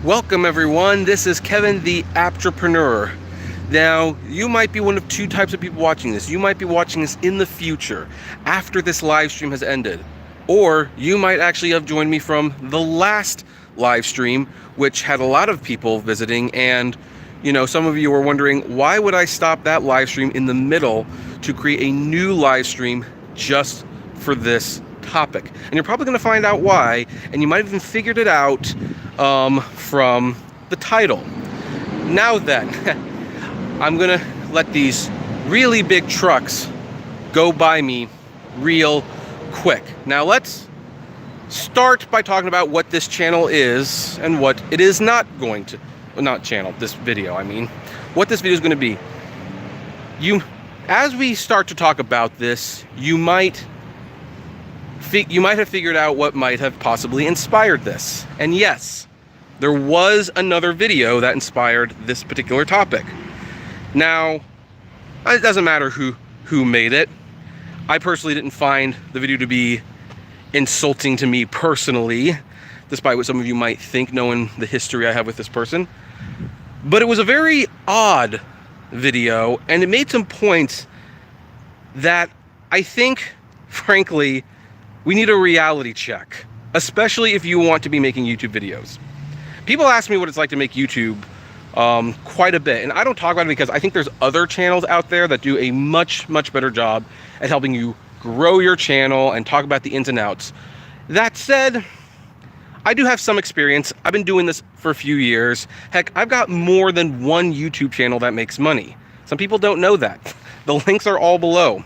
Welcome everyone, this is Kevin the Apptrepreneur. Now, you might be one of two types of people watching this. You might be watching this in the future, after this live stream has ended. Or you might actually have joined me from the last live stream, which had a lot of people visiting, and some of you were wondering, why would I stop that live stream in the middle to create a new live stream just for this topic? And you're probably going to find out why, and you might have even figured it out from the title. Now then, I'm going to let these really big trucks go by me real quick. Now let's start by talking about what this channel is and what it is not going to, this video, what this video is going to be. As we start to talk about this, you might have figured out what might have possibly inspired this. And yes, there was another video that inspired this particular topic. Now, it doesn't matter who made it. I personally didn't find the video to be insulting to me personally, despite what some of you might think, knowing the history I have with this person. But it was a very odd video, and it made some points that I think, frankly, we need a reality check, especially if you want to be making YouTube videos. People ask me what it's like to make YouTube quite a bit, and I don't talk about it because I think there's other channels out there that do a much better job at helping you grow your channel and talk about the ins and outs. That said, I do have some experience. I've been doing this for a few years. Heck, I've got more than one YouTube channel that makes money. Some people don't know that. The links are all below.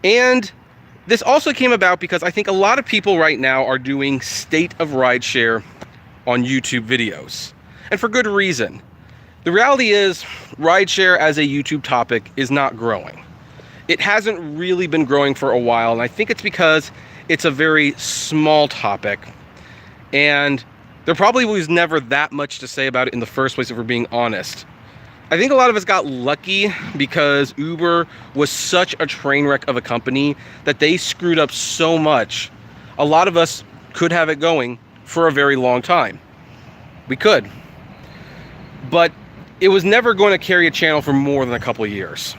And this also came about because I think a lot of people right now are doing state of rideshare on YouTube videos. And for good reason. The reality is, rideshare as a YouTube topic is not growing. It hasn't really been growing for a while, and I think it's because it's a very small topic. And there probably was never that much to say about it in the first place, if we're being honest. I think a lot of us got lucky because Uber was such a train wreck of a company that they screwed up so much. A lot of us could have it going for a very long time. We could. But it was never going to carry a channel for more than a couple of years.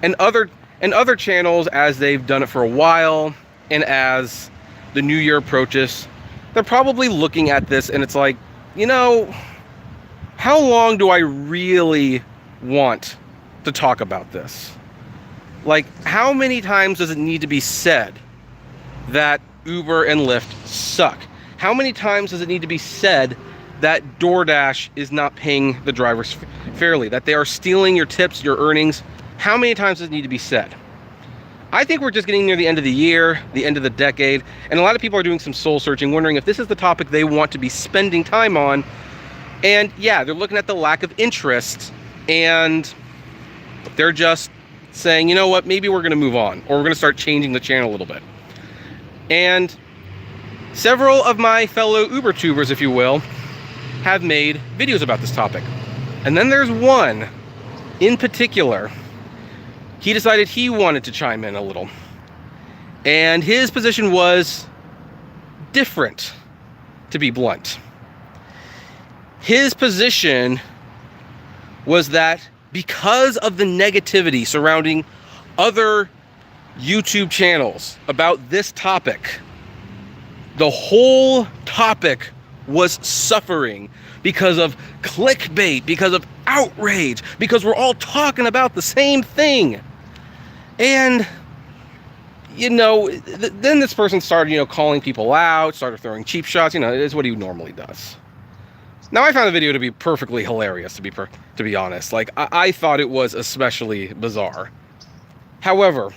And other channels, as they've done it for a while, and as the new year approaches, they're probably looking at this and it's like, how long do I really want to talk about this? Like, how many times does it need to be said that Uber and Lyft suck? How many times does it need to be said that DoorDash is not paying the drivers fairly, that they are stealing your tips, your earnings? How many times does it need to be said? I think we're just getting near the end of the year, the end of the decade, and a lot of people are doing some soul searching, wondering if this is the topic they want to be spending time on. And yeah, they're looking at the lack of interest, and they're just saying, you know what, maybe we're gonna move on, or we're gonna start changing the channel a little bit. And several of my fellow UberTubers, if you will, have made videos about this topic. And then there's one in particular. He decided he wanted to chime in a little. And his position was different, to be blunt. His position was that because of the negativity surrounding other YouTube channels about this topic, the whole topic was suffering because of clickbait, because of outrage, because we're all talking about the same thing. And then this person started calling people out, started throwing cheap shots. It's what he normally does. Now, I found the video to be perfectly hilarious, to be honest. Like, I thought it was especially bizarre. However,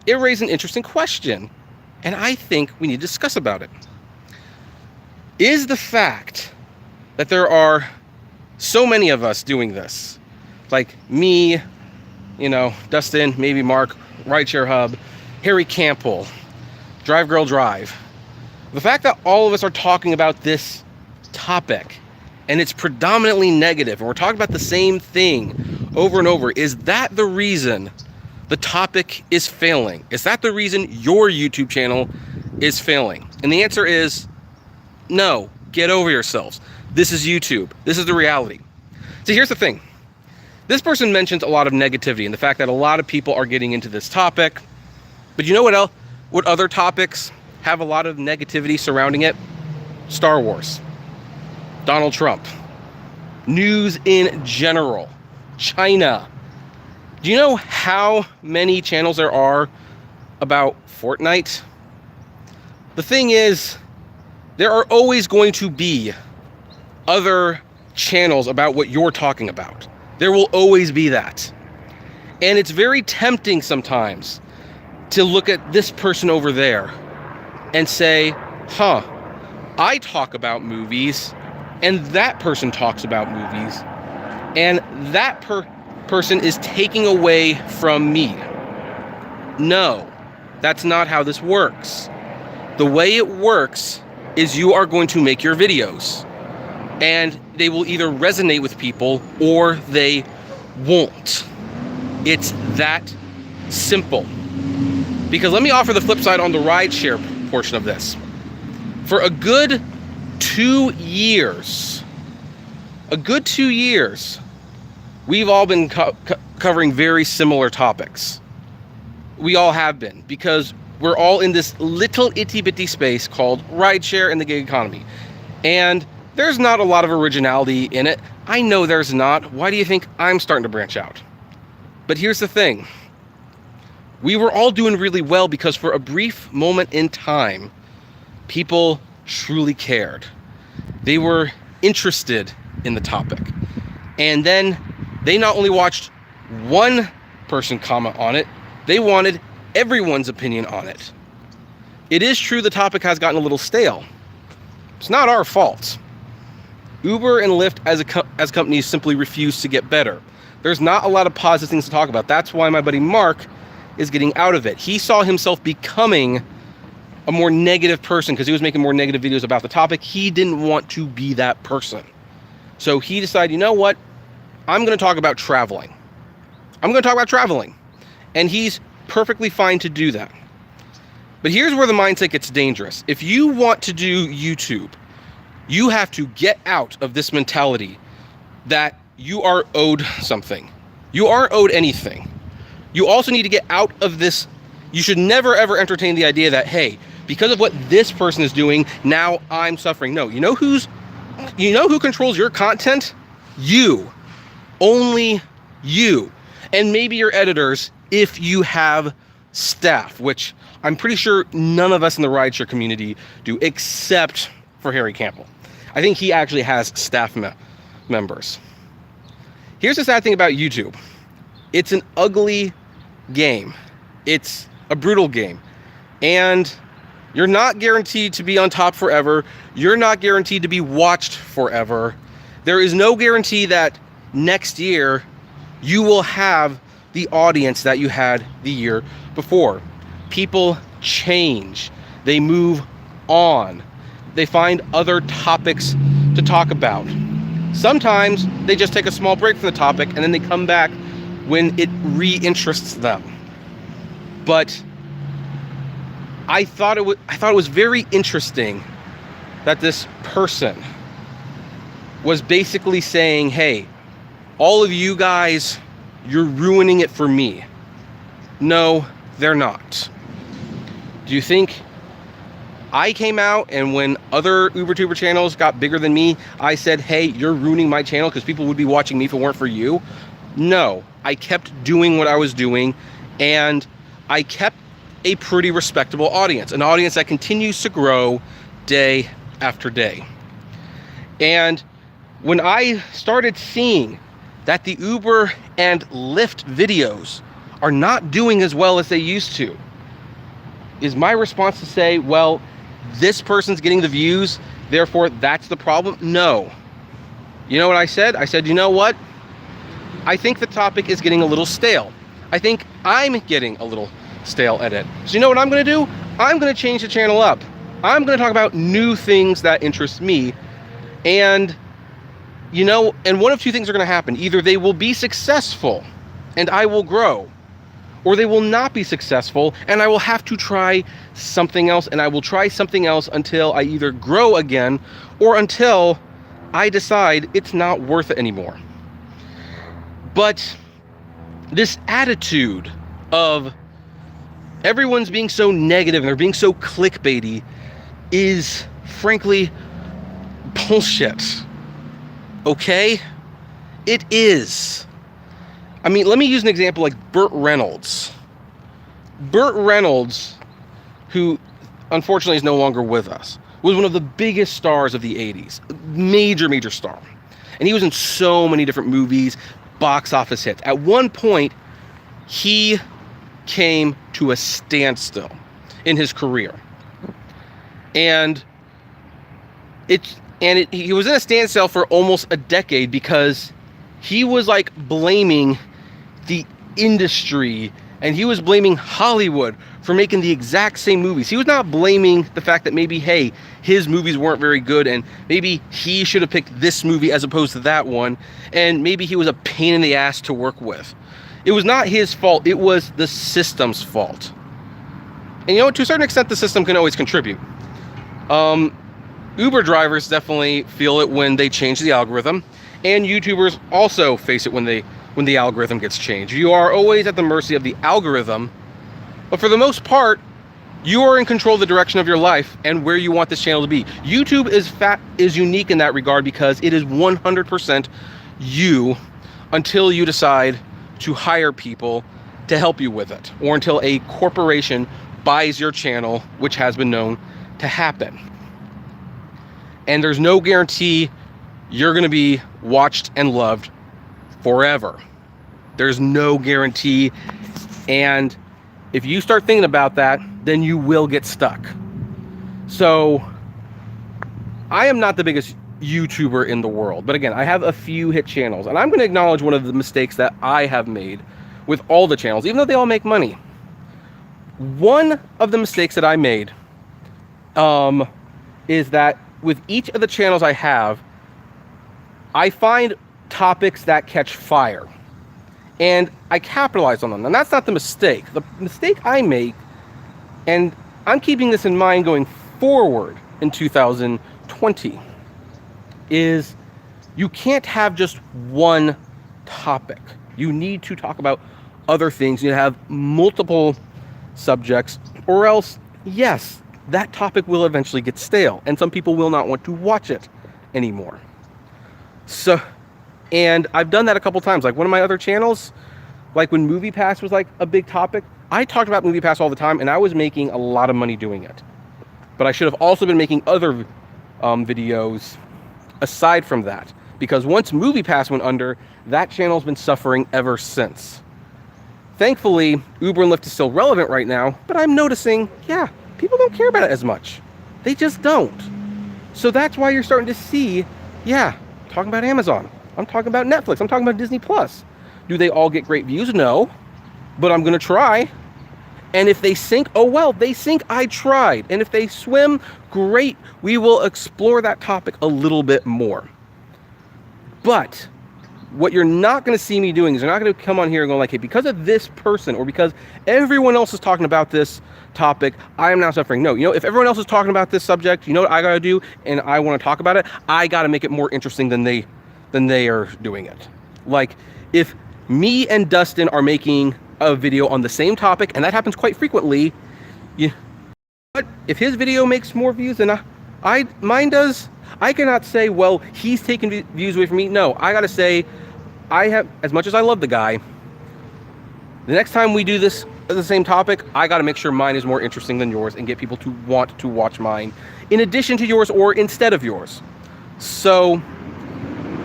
it raised an interesting question, and I think we need to discuss about it. Is the fact that there are so many of us doing this, like me, Dustin, maybe Mark, Rideshare Hub, Harry Campbell, Drive Girl Drive, the fact that all of us are talking about this topic and it's predominantly negative and we're talking about the same thing over and over, is that the reason the topic is failing? Is that the reason your YouTube channel is failing? And the answer is No, get over yourselves. This is YouTube. This is the reality. See, here's the thing. This person mentions a lot of negativity and the fact that a lot of people are getting into this topic. But you know what else? What other topics have a lot of negativity surrounding it? Star Wars, Donald Trump, news in general, China. Do you know how many channels there are about Fortnite? The thing is, there are always going to be other channels about what you're talking about. There will always be that. And it's very tempting sometimes to look at this person over there and say, huh, I talk about movies and that person talks about movies and that person is taking away from me. No, that's not how this works. The way it works is you are going to make your videos and they will either resonate with people or they won't. It's that simple. Because let me offer the flip side on the rideshare portion of this. For a good 2 years, we've all been covering very similar topics. We all have been, because we're all in this little itty bitty space called rideshare and the gig economy. And there's not a lot of originality in it. I know there's not. Why do you think I'm starting to branch out? But here's the thing. We were all doing really well because for a brief moment in time, people truly cared. They were interested in the topic. And then they not only watched one person comment on it, they wanted everyone's opinion on it. It is true the topic has gotten a little stale. It's not our fault. Uber and Lyft as companies simply refuse to get better. There's not a lot of positive things to talk about. That's why my buddy Mark is getting out of it. He saw himself becoming a more negative person because he was making more negative videos about the topic. He didn't want to be that person. So he decided, you know what? I'm going to talk about traveling. And he's perfectly fine to do that. But here's where the mindset gets dangerous. If you want to do YouTube, you have to get out of this mentality that you are owed something. You aren't owed anything. You also need to get out of this. You should never ever entertain the idea that, hey, because of what this person is doing, now I'm suffering. No, you know who controls your content? You. Only you. And maybe your editors if you have staff, which I'm pretty sure none of us in the rideshare community do except for Harry Campbell. I think he actually has staff members. Here's the sad thing about YouTube. It's an ugly game. It's a brutal game. And you're not guaranteed to be on top forever. You're not guaranteed to be watched forever. There is no guarantee that next year you will have the audience that you had the year before. People change. They move on. They find other topics to talk about. Sometimes they just take a small break from the topic and then they come back when it re-interests them. But I thought it was very interesting that this person was basically saying, hey, all of you guys, you're ruining it for me. No, they're not. Do you think I came out and when other UberTuber channels got bigger than me, I said, hey, you're ruining my channel because people would be watching me if it weren't for you? No, I kept doing what I was doing and I kept a pretty respectable audience, an audience that continues to grow day after day. And when I started seeing that the Uber and Lyft videos are not doing as well as they used to, is my response to say, well, this person's getting the views, therefore that's the problem? No. You know what I said? I said, you know what? I think the topic is getting a little stale. I think I'm getting a little stale at it. So you know what I'm going to do? I'm going to change the channel up. I'm going to talk about new things that interest me. And, you know, and one of two things are going to happen. Either they will be successful and I will grow, or they will not be successful, and I will have to try something else, and I will try something else until I either grow again or until I decide it's not worth it anymore. But this attitude of everyone's being so negative and they're being so clickbaity is frankly bullshit. Okay? It is. I mean, let me use an example like Burt Reynolds. Burt Reynolds, who unfortunately is no longer with us, was one of the biggest stars of the 80s. Major star. And he was in so many different movies, box office hits. At one point, he came to a standstill in his career. And he was in a standstill for almost a decade because he was like blaming the industry, and he was blaming Hollywood for making the exact same movies. He was not blaming the fact that maybe, hey, his movies weren't very good and maybe he should have picked this movie as opposed to that one, and maybe he was a pain in the ass to work with. It was not his fault, it was the system's fault. And you know what, to a certain extent the system can always contribute. Uber drivers definitely feel it when they change the algorithm, and YouTubers also face it when the algorithm gets changed. You are always at the mercy of the algorithm, but for the most part, you are in control of the direction of your life and where you want this channel to be. YouTube is unique in that regard because it is 100% you until you decide to hire people to help you with it, or until a corporation buys your channel, which has been known to happen. And there's no guarantee you're going to be watched and loved forever. There's no guarantee. And if you start thinking about that, then you will get stuck. So I am not the biggest YouTuber in the world, but again, I have a few hit channels, and I'm going to acknowledge one of the mistakes that I have made with all the channels, even though they all make money. One of the mistakes that I made is that with each of the channels I have, I find topics that catch fire, and I capitalize on them. And that's not the mistake. The mistake I make, and I'm keeping this in mind going forward in 2020, is you can't have just one topic. You need to talk about other things. You have multiple subjects, or else, yes, that topic will eventually get stale, and some people will not want to watch it anymore. So, and I've done that a couple times. Like one of my other channels, like when MoviePass was like a big topic, I talked about MoviePass all the time, and I was making a lot of money doing it. But I should have also been making other videos aside from that, because once MoviePass went under, that channel's been suffering ever since. Thankfully, Uber and Lyft is still relevant right now, but I'm noticing, yeah, people don't care about it as much. They just don't. So that's why you're starting to see, yeah, talking about Amazon. I'm talking about Netflix. I'm talking about Disney Plus. Do they all get great views? No, but I'm going to try. And if they sink, oh well, they sink, I tried. And if they swim, great. We will explore that topic a little bit more. But what you're not going to see me doing is you're not going to come on here and go like, hey, because of this person or because everyone else is talking about this topic, I am now suffering. No, you know, if everyone else is talking about this subject, you know what I got to do, and I want to talk about it, I got to make it more interesting than they are doing it. Like, if me and Dustin are making a video on the same topic, and that happens quite frequently, but if his video makes more views than mine does, I cannot say, well, he's taking views away from me. No, I gotta say, I have, as much as I love the guy, the next time we do this the same topic, I gotta make sure mine is more interesting than yours and get people to want to watch mine in addition to yours or instead of yours. So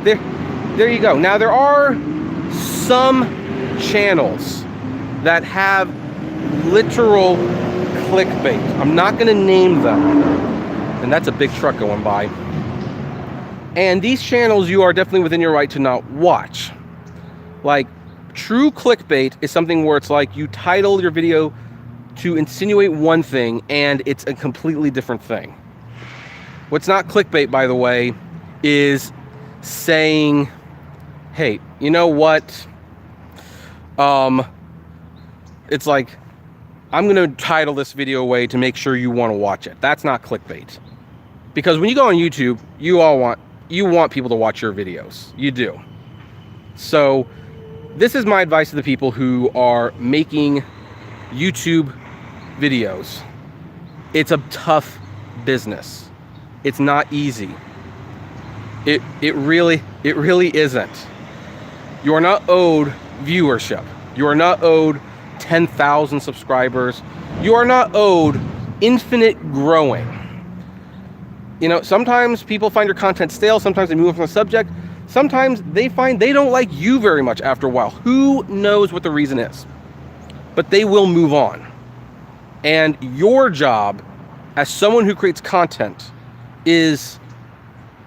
there you go. Now there are some channels that have literal clickbait. I'm not gonna name them, and that's a big truck going by. And these channels you are definitely within your right to not watch. Like, true clickbait is something where it's like you title your video to insinuate one thing and it's a completely different thing. What's not clickbait, by the way, is saying, hey, you know what? It's like, I'm going to title this video away to make sure you want to watch it. That's not clickbait. Because when you go on YouTube, you want people to watch your videos. You do. So this is my advice to the people who are making YouTube videos. It's a tough business. It's not easy. It really isn't. You are not owed viewership. You are not owed 10,000 subscribers. You are not owed infinite growing. You know, sometimes people find your content stale. Sometimes they move on from the subject. Sometimes they find they don't like you very much after a while. Who knows what the reason is? But they will move on. And your job as someone who creates content is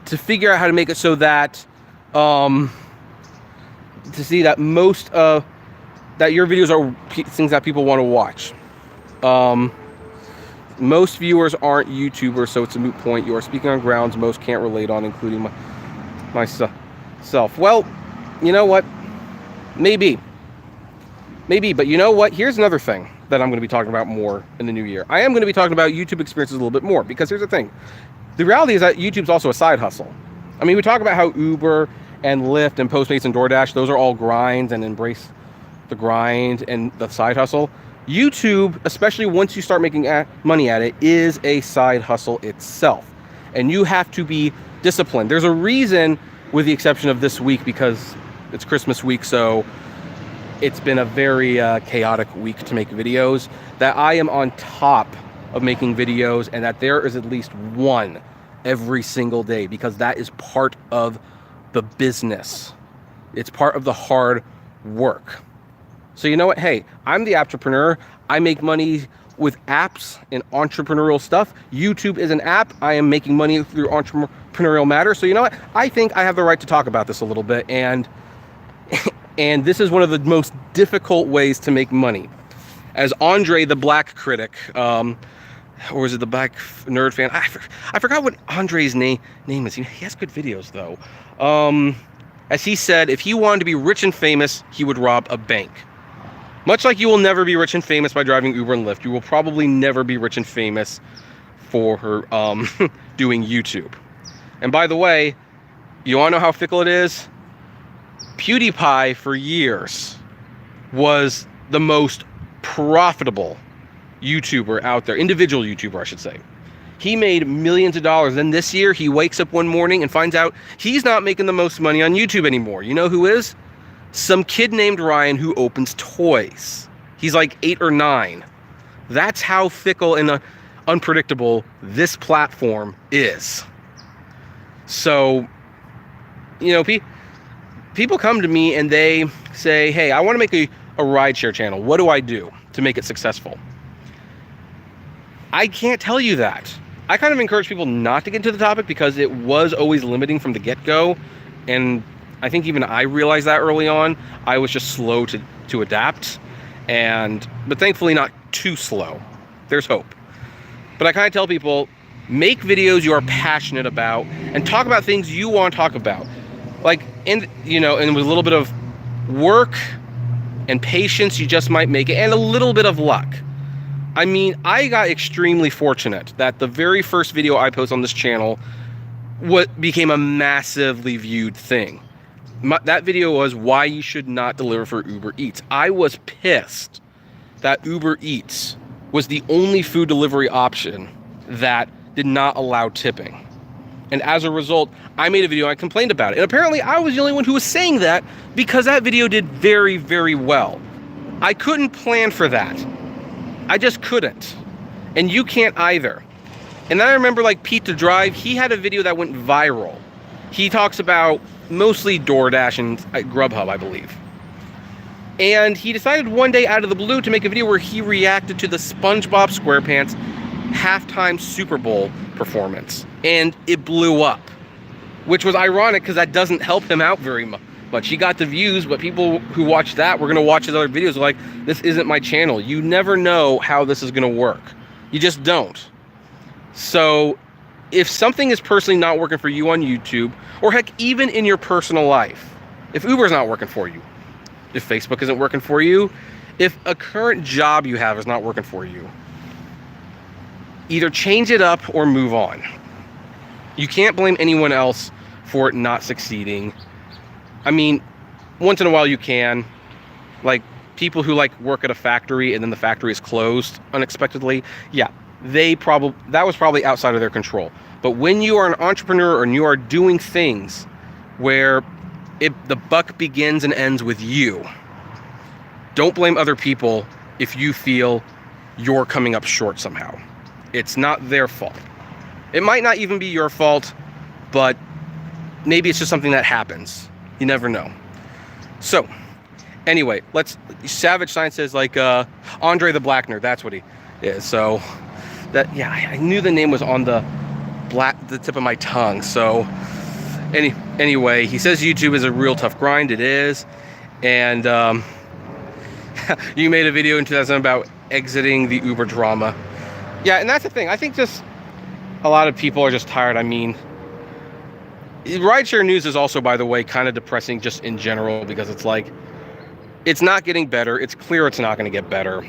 to figure out how to make it so that to see that most of that your videos are things that people want to watch. Most viewers aren't YouTubers, so it's a moot point. You are speaking on grounds most can't relate on, including myself. Well, you know what? Maybe, but you know what? Here's another thing that I'm going to be talking about more in the new year. I am going to be talking about YouTube experiences a little bit more, because here's the thing. The reality is that YouTube's also a side hustle. I mean, we talk about how Uber and Lyft and Postmates and DoorDash, those are all grinds and embrace the grind and the side hustle. YouTube, especially once you start making money at it, is a side hustle itself. And you have to be disciplined. There's a reason, with the exception of this week, because it's Christmas week, so it's been a very chaotic week to make videos, that I am on top of making videos, and that there is at least one every single day, because that is part of the business. It's part of the hard work. So you know what? Hey, I'm the Apptrepreneur. I make money with apps and entrepreneurial stuff. YouTube is an app. I am making money through entrepreneurial matters. So you know what? I think I have the right to talk about this a little bit. And this is one of the most difficult ways to make money. As Andre, the black critic, or was it the black nerd fan? I forgot what Andre's name is. He has good videos, though. As he said, if he wanted to be rich and famous, he would rob a bank. Much like you will never be rich and famous by driving Uber and Lyft, you will probably never be rich and famous for doing YouTube. And by the way, you want to know how fickle it is? PewDiePie for years was the most profitable YouTuber out there, individual YouTuber, I should say. He made millions of dollars. Then this year, he wakes up one morning and finds out he's not making the most money on YouTube anymore. You know who is? Some kid named Ryan who opens toys. He's like 8 or 9. That's how fickle and unpredictable this platform is. So, you know, people come to me and they say, hey, I want to make a rideshare channel. What do I do to make it successful? I can't tell you that. I kind of encourage people not to get into the topic because it was always limiting from the get-go. And I think even I realized that early on. I was just slow to adapt. But thankfully not too slow. There's hope. But I kind of tell people, make videos you are passionate about and talk about things you want to talk about. Like, and with a little bit of work and patience, you just might make it, and a little bit of luck. I mean, I got extremely fortunate that the very first video I posted on this channel became a massively viewed thing. That video was why you should not deliver for Uber Eats. I was pissed that Uber Eats was the only food delivery option that did not allow tipping. And as a result, I made a video and I complained about it. And apparently I was the only one who was saying that because that video did very, very well. I couldn't plan for that. I just couldn't. And you can't either. And then I remember like Pete to Drive, he had a video that went viral. He talks about mostly DoorDash and Grubhub, I believe. And he decided one day out of the blue to make a video where he reacted to the SpongeBob SquarePants halftime Super Bowl performance. And it blew up, which was ironic because that doesn't help him out very much. He got the views, but people who watch that were going to watch his other videos like, this isn't my channel. You never know how this is going to work. You just don't. So if something is personally not working for you on YouTube, or heck, even in your personal life, if Uber's not working for you, if Facebook isn't working for you, If a current job you have is not working for you, either change it up or move on. You can't blame anyone else for it not succeeding. I mean, once in a while you can. Like, people who like work at a factory and then the factory is closed unexpectedly, yeah, that was probably outside of their control. But when you are an entrepreneur and you are doing things where the buck begins and ends with you, don't blame other people if you feel you're coming up short somehow. It's not their fault. It might not even be your fault, but maybe it's just something that happens. You never know. So, anyway, Savage Sign says like Andre the Black Nerd. That's what he is. So I knew the name was on the tip of my tongue. So anyway, he says YouTube is a real tough grind. It is, and you made a video in 2000 about exiting the Uber drama. Yeah, and that's the thing. I think just a lot of people are just tired. I mean, rideshare news is also, by the way, kind of depressing just in general, because it's like, it's not getting better. It's clear it's not going to get better.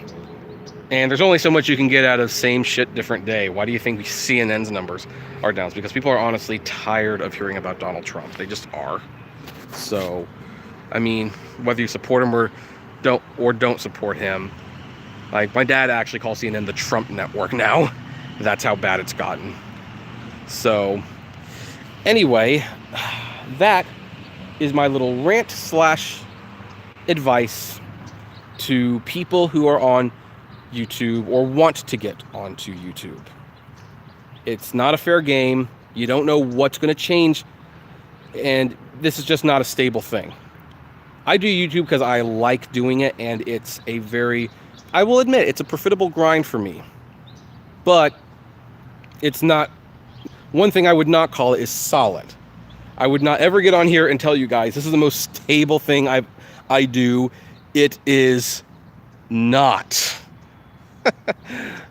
And there's only so much you can get out of same shit, different day. Why do you think CNN's numbers are down? It's because people are honestly tired of hearing about Donald Trump. They just are. So, I mean, whether you support him or don't support him, like, my dad actually calls CNN the Trump network now. That's how bad it's gotten. So, anyway, that is my little rant / advice to people who are on YouTube or want to get onto YouTube. It's not a fair game. You don't know what's going to change, and this is just not a stable thing. I do YouTube because I like doing it, and it's I will admit, it's a profitable grind for me. But it's not, one thing I would not call it is solid. I would not ever get on here and tell you guys, this is the most stable thing I do. It is not.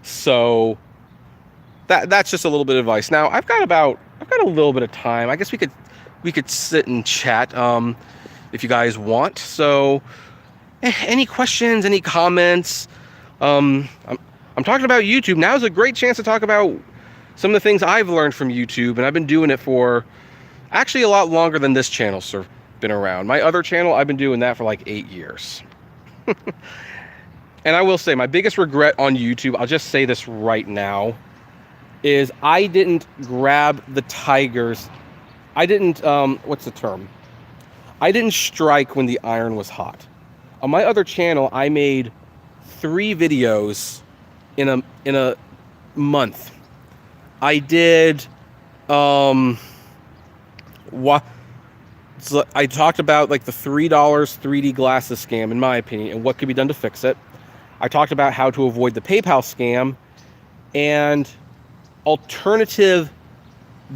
So that's just a little bit of advice. Now I've got a little bit of time. I guess we could sit and chat if you guys want. So any questions, any comments? I'm talking about YouTube. Now is a great chance to talk about some of the things I've learned from YouTube, and I've been doing it for actually a lot longer than this channel's been around. My other channel, I've been doing that for like 8 years. And I will say, my biggest regret on YouTube, I'll just say this right now, is I didn't grab the tigers. I didn't, what's the term? I didn't strike when the iron was hot. On my other channel, I made 3 videos in a month. I did, I talked about like the $3 3D glasses scam, in my opinion, and what could be done to fix it. I talked about how to avoid the PayPal scam and alternative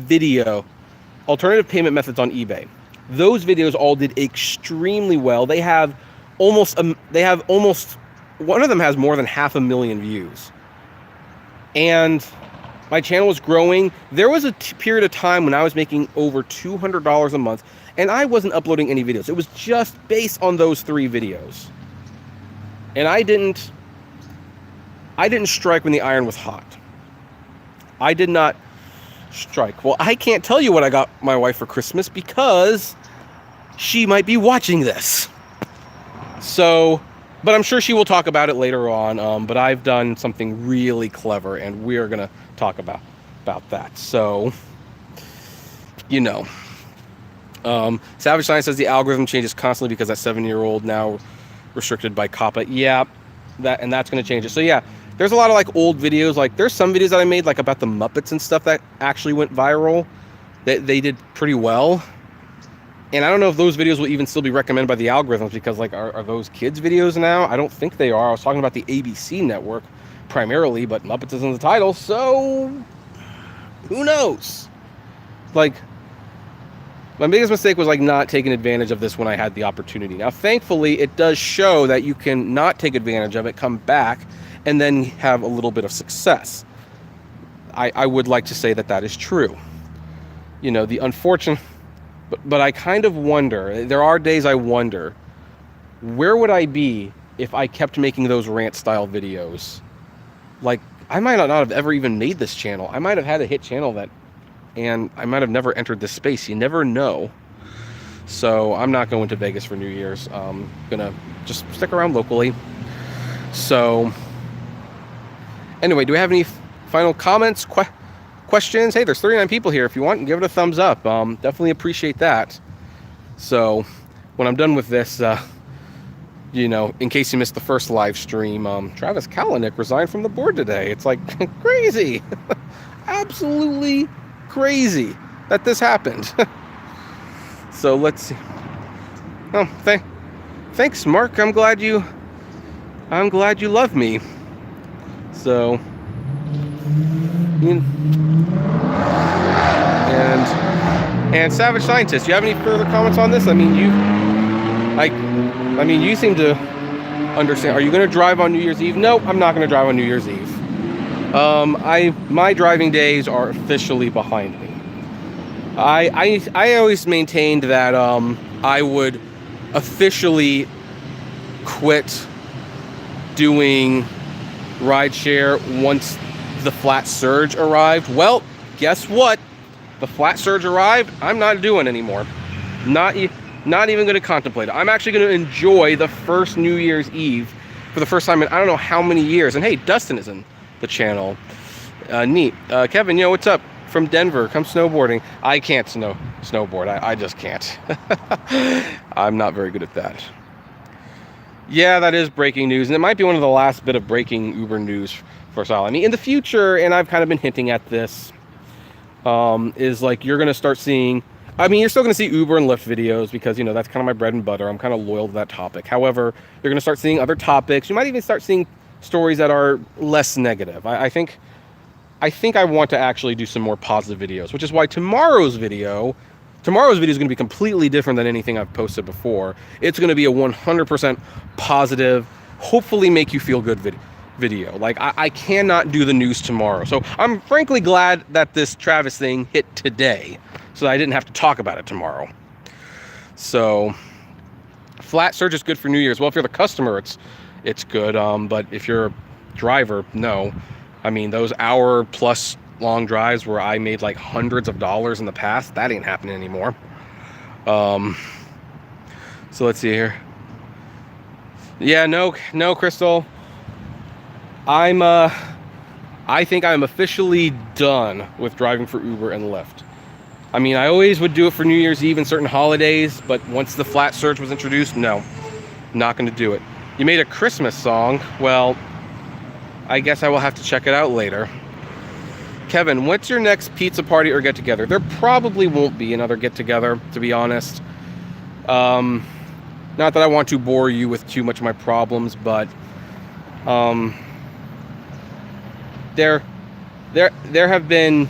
payment methods on eBay. Those videos all did extremely well. They have almost, one of them has more than 500,000 views. And my channel was growing. There was a period of time when I was making over $200 a month, and I wasn't uploading any videos. It was just based on those 3 videos. And I didn't strike when the iron was hot. I did not strike. Well, I can't tell you what I got my wife for Christmas because she might be watching this. So, but I'm sure she will talk about it later on. But I've done something really clever, and we're going to talk about that. So, you know. Savage Science says the algorithm changes constantly because that 7-year-old now restricted by COPPA. Yeah, that's going to change it. So yeah, there's a lot of like old videos. Like there's some videos that I made like about the Muppets and stuff that actually went viral. They did pretty well. And I don't know if those videos will even still be recommended by the algorithms, because like, are those kids videos now? I don't think they are. I was talking about the ABC network primarily, but Muppets is in the title, so who knows? Like, my biggest mistake was like not taking advantage of this when I had the opportunity. Now, thankfully, it does show that you can not take advantage of it, come back, and then have a little bit of success. I would like to say that is true. You know, the unfortunate, but I kind of wonder, there are days I wonder, where would I be if I kept making those rant style videos. Like, I might not have ever even made this channel. I might have had a hit channel and I might have never entered this space. You never know. So I'm not going to Vegas for New Year's. I'm gonna just stick around locally. So anyway, do we have any final comments, questions? Hey, there's 39 people here. If you want, give it a thumbs up. Definitely appreciate that. So when I'm done with this, you know, in case you missed the first live stream, Travis Kalanick resigned from the board today. It's like crazy. Absolutely crazy that this happened. So let's see. Oh, thanks, Mark. I'm glad you love me. So, and Savage Scientist, do you have any further comments on this? I mean, you seem to understand. Are you going to drive on New Year's Eve? Nope, I'm not going to drive on New Year's Eve. My driving days are officially behind me. I always maintained that I would officially quit doing rideshare once the flat surge arrived. Well, guess what? The flat surge arrived. I'm not doing anymore. Not even going to contemplate it. I'm actually going to enjoy the first New Year's Eve for the first time in I don't know how many years. And hey, Dustin is in the channel. Neat. Kevin, yo, what's up? From Denver, come snowboarding. I can't snowboard. I just can't. I'm not very good at that. Yeah, that is breaking news, and it might be one of the last bit of breaking Uber news for us all. I mean, in the future, and I've kind of been hinting at this, is like you're going to start seeing. I mean, you're still going to see Uber and Lyft videos because, you know, that's kind of my bread and butter. I'm kind of loyal to that topic. However, you're going to start seeing other topics. You might even start seeing stories that are less negative. I think I want to actually do some more positive videos, which is why tomorrow's video is going to be completely different than anything I've posted before. It's going to be a 100% positive, hopefully make you feel good video. Like, I cannot do the news tomorrow. So I'm frankly glad that this Travis thing hit today so I didn't have to talk about it tomorrow. So flat surge is good for New Year's. Well, if you're the customer, it's good. But if you're a driver, no. I mean, those hour-plus long drives where I made like hundreds of dollars in the past, that ain't happening anymore. So let's see here. Yeah, no, Crystal. I think I'm officially done with driving for Uber and Lyft. I mean, I always would do it for New Year's Eve and certain holidays, but once the flat surge was introduced, no, not going to do it. You made a Christmas song. Well, I guess I will have to check it out later. Kevin, what's your next pizza party or get-together? There probably won't be another get-together, to be honest. Not that I want to bore you with too much of my problems, but there have been...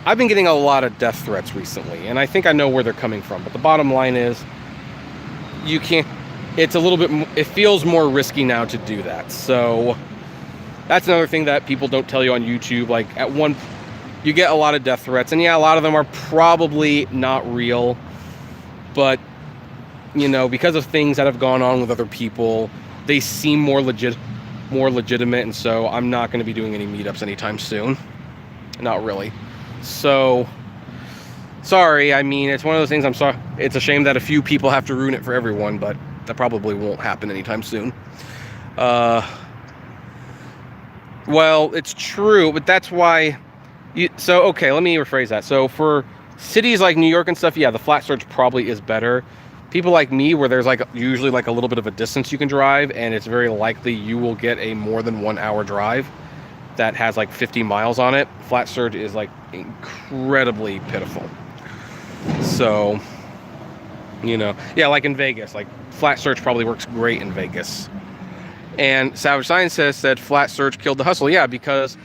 I've been getting a lot of death threats recently, and I think I know where they're coming from. But the bottom line is, you can't... It's a little bit... It feels more risky now to do that, so... That's another thing that people don't tell you on YouTube. Like, you get a lot of death threats, and yeah, a lot of them are probably not real, but, you know, because of things that have gone on with other people, they seem more legitimate, and so I'm not going to be doing any meetups anytime soon. Not really. So, sorry. I mean, it's one of those things. I'm sorry. It's a shame that a few people have to ruin it for everyone, but that probably won't happen anytime soon. Well, it's true, but that's why... okay, let me rephrase that. So for cities like New York and stuff, yeah, the flat surge probably is better. People like me, where there's like usually like a little bit of a distance you can drive, and it's very likely you will get a more than 1 hour drive that has like 50 miles on it, flat surge is like incredibly pitiful. So, you know, yeah, like in Vegas, like flat surge probably works great in Vegas. And Savage Scientist said flat surge killed the hustle. Yeah, because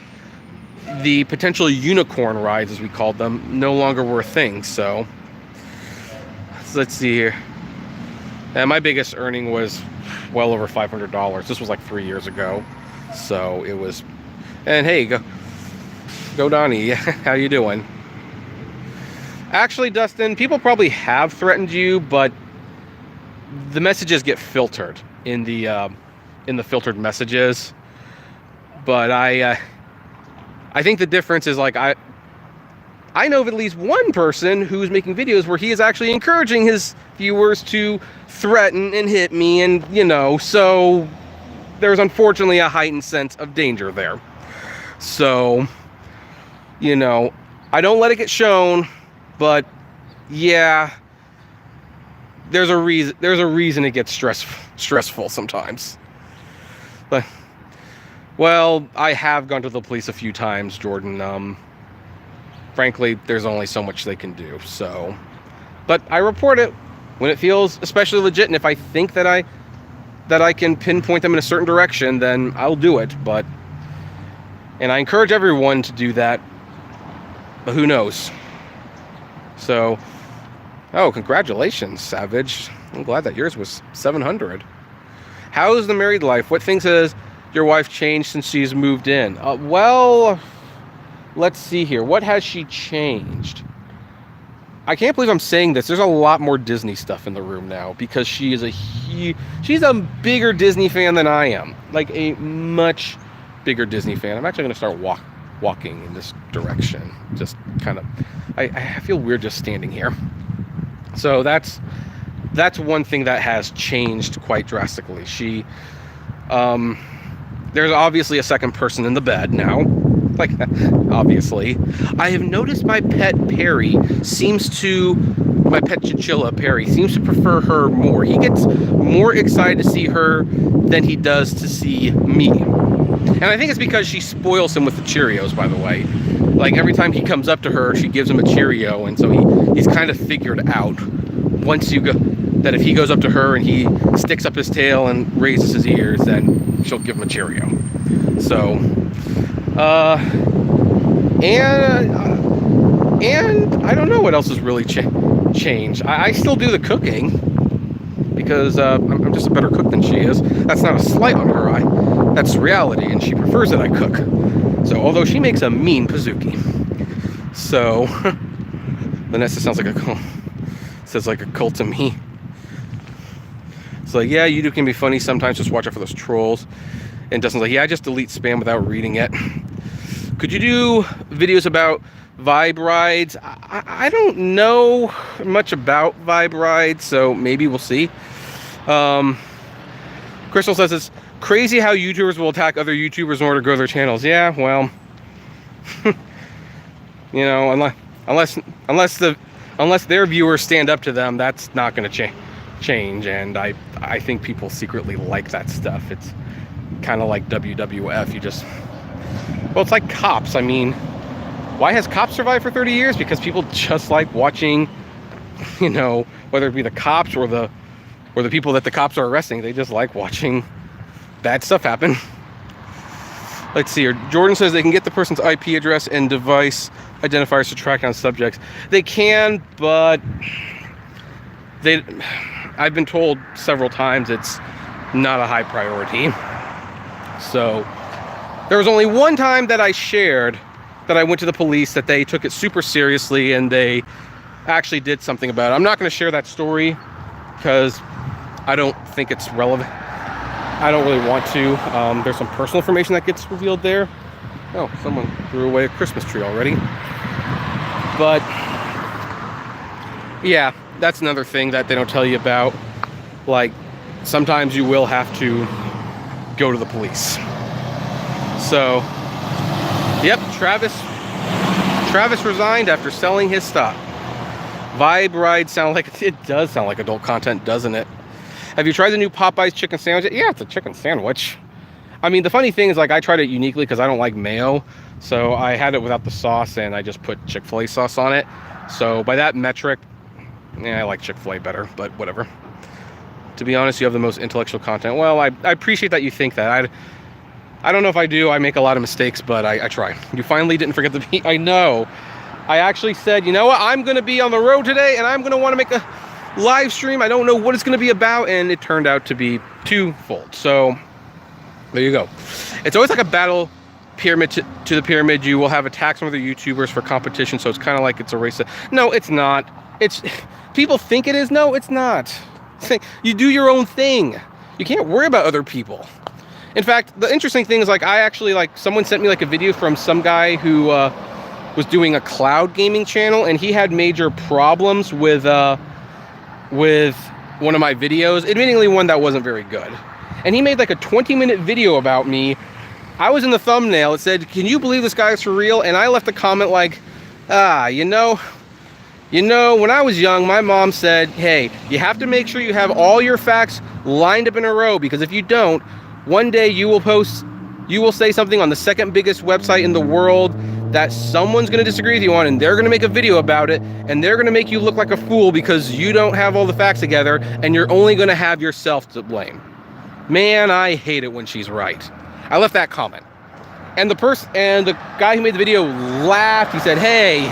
the potential unicorn rides, as we called them, no longer were a thing. So let's see here. And my biggest earning was well over $500. This was like 3 years ago. So it was... And hey, go Donnie. How you doing? Actually, Dustin, people probably have threatened you, but the messages get filtered in the filtered messages. But I think the difference is, like, I know of at least one person who's making videos where he is actually encouraging his viewers to threaten and hit me, and, you know, so there's unfortunately a heightened sense of danger there. So, you know, I don't let it get shown, but yeah, there's a reason it gets stressful sometimes. But, well, I have gone to the police a few times, Jordan. Frankly, there's only so much they can do, so. But I report it when it feels especially legit, and if I think that I can pinpoint them in a certain direction, then I'll do it. And I encourage everyone to do that, but who knows? So, oh, congratulations, Savage. I'm glad that yours was 700. How's the married life? What things has your wife changed since she's moved in? Well, let's see here. What has she changed? I can't believe I'm saying this. There's a lot more Disney stuff in the room now because she's a bigger Disney fan than I am. Like a much bigger Disney fan. I'm actually going to start walking in this direction. Just kind of, I feel weird just standing here. So that's one thing that has changed quite drastically. There's obviously a second person in the bed now. Like, obviously. I have noticed my pet chinchilla Perry seems to prefer her more. He gets more excited to see her than he does to see me. And I think it's because she spoils him with the Cheerios, by the way. Like, every time he comes up to her, she gives him a Cheerio, and so he's kind of figured out that if he goes up to her and he sticks up his tail and raises his ears, then she'll give him a Cheerio. So, and I don't know what else has really changed. I still do the cooking because I'm just a better cook than she is. That's not a slight on her. That's reality, and she prefers that I cook. So, although she makes a mean Pizookie. So, Vanessa says like a cult to me. It's like, yeah, YouTube can be funny sometimes. Just watch out for those trolls. And Dustin's like, yeah, I just delete spam without reading it. Could you do videos about vibe rides? I don't know much about vibe rides, so maybe we'll see. Crystal says it's crazy how YouTubers will attack other YouTubers in order to grow their channels. Yeah, well, you know, unless their viewers stand up to them, that's not going to change. And I think people secretly like that stuff. It's kind of like WWF. Well, it's like Cops. I mean, why has Cops survived for 30 years? Because people just like watching, you know, whether it be the cops or the people that the cops are arresting, they just like watching bad stuff happen. Let's see here. Jordan says they can get the person's IP address and device identifiers to track down subjects. They can, but I've been told several times it's not a high priority. So there was only one time that I shared that I went to the police, that they took it super seriously and they actually did something about it. I'm not going to share that story because I don't think it's relevant. I don't really want to. There's some personal information that gets revealed there. Oh, someone threw away a Christmas tree already. But yeah, that's another thing that they don't tell you about. Like, sometimes you will have to go to the police. So, yep, Travis resigned after selling his stock. Vibe ride it does sound like adult content, doesn't it? Have you tried the new Popeyes chicken sandwich? Yeah, it's a chicken sandwich. I mean, the funny thing is, like, I tried it uniquely because I don't like mayo. So I had it without the sauce, and I just put Chick-fil-A sauce on it. So by that metric, I like Chick-fil-A better, but whatever. To be honest, you have the most intellectual content. Well, I appreciate that you think that. I don't know if I do. I make a lot of mistakes, but I try. You finally didn't forget the beat. I know. I actually said, you know what? I'm going to be on the road today, and I'm going to want to make a live stream. I don't know what it's going to be about, and it turned out to be twofold. So there you go. It's always like a battle pyramid to the pyramid. You will have attacks on other YouTubers for competition, so it's kind of like it's a race. No, it's not. It's people think it is. No, it's not. You do your own thing. You can't worry about other people. In fact, the interesting thing is, like, I actually, like, someone sent me like a video from some guy who was doing a cloud gaming channel, and he had major problems with one of my videos, admittingly one that wasn't very good. And he made like a 20-minute video about me. I was in the thumbnail. It said, "Can you believe this guy's for real?" And I left a comment like, you know, when I was young, my mom said, hey, you have to make sure you have all your facts lined up in a row, because if you don't, one day you will say something on the second biggest website in the world that someone's going to disagree with you on, and they're going to make a video about it, and they're going to make you look like a fool because you don't have all the facts together, and you're only going to have yourself to blame. Man, I hate it when she's right. I left that comment. And the guy who made the video laughed. He said, hey,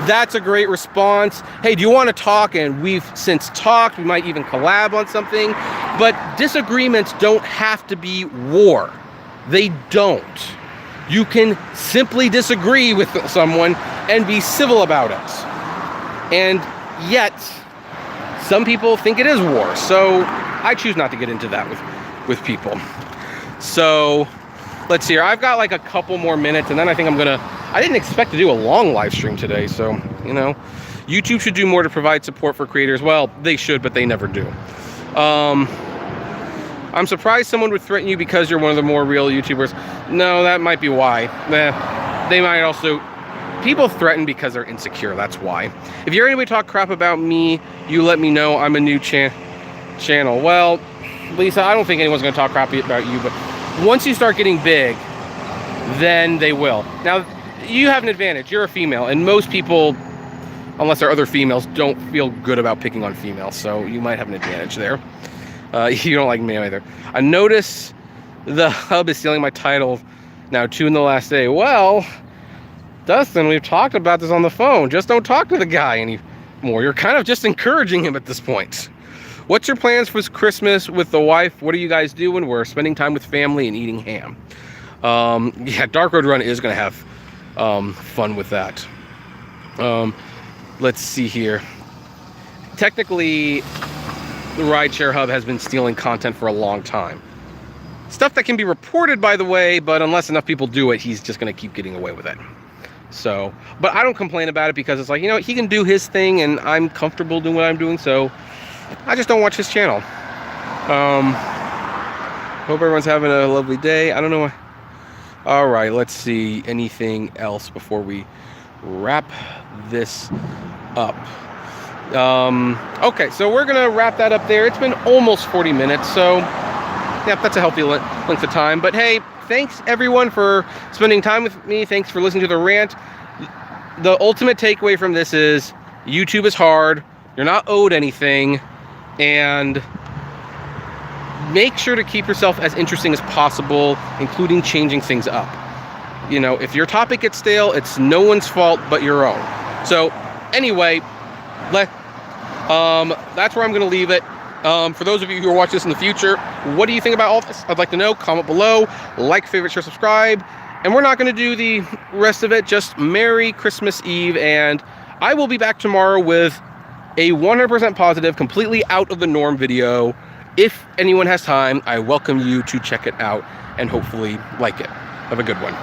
that's a great response. Hey, do you want to talk? And we've since talked. We might even collab on something. But disagreements don't have to be war. They don't. You can simply disagree with someone and be civil about it. And yet, some people think it is war. So I choose not to get into that with people. So let's see here. I've got like a couple more minutes, and then I think I didn't expect to do a long live stream today. So, you know, YouTube should do more to provide support for creators. Well, they should, but they never do. I'm surprised someone would threaten you because you're one of the more real YouTubers. No, that might be why. They might also... People threaten because they're insecure, that's why. If you're anybody talk crap about me, you let me know. I'm a new channel. Well, Lisa, I don't think anyone's going to talk crap about you, but once you start getting big, then they will. Now, you have an advantage. You're a female, and most people, unless they're other females, don't feel good about picking on females, so you might have an advantage there. You don't like me either. I notice the hub is stealing my title now, 2 in the last day. Well, Dustin, we've talked about this on the phone. Just don't talk to the guy anymore. You're kind of just encouraging him at this point. What's your plans for Christmas with the wife? What are you guys doing? We're spending time with family and eating ham. Yeah, Dark Road Run is going to have fun with that. Let's see here. Technically, the Rideshare Hub has been stealing content for a long time. Stuff that can be reported, by the way, but unless enough people do it, he's just going to keep getting away with it. So, but I don't complain about it because it's like, you know, he can do his thing and I'm comfortable doing what I'm doing, so I just don't watch his channel. Hope everyone's having a lovely day. I don't know. All right, let's see. Anything else before we wrap this up? Okay, so we're gonna wrap that up there. It's been almost 40 minutes, so yeah, that's a healthy length of time. But hey, thanks everyone for spending time with me. Thanks for listening to the rant. The ultimate takeaway from this is YouTube is hard. You're not owed anything, and make sure to keep yourself as interesting as possible, including changing things up. You know, if your topic gets stale, it's no one's fault but your own. So anyway, that's where I'm going to leave it. For those of you who are watching this in the future, what do you think about all this? I'd like to know. Comment below, like, favorite, share, subscribe. And we're not going to do the rest of it. Just Merry Christmas Eve. And I will be back tomorrow with a 100% positive, completely out of the norm video. If anyone has time, I welcome you to check it out and hopefully like it. Have a good one.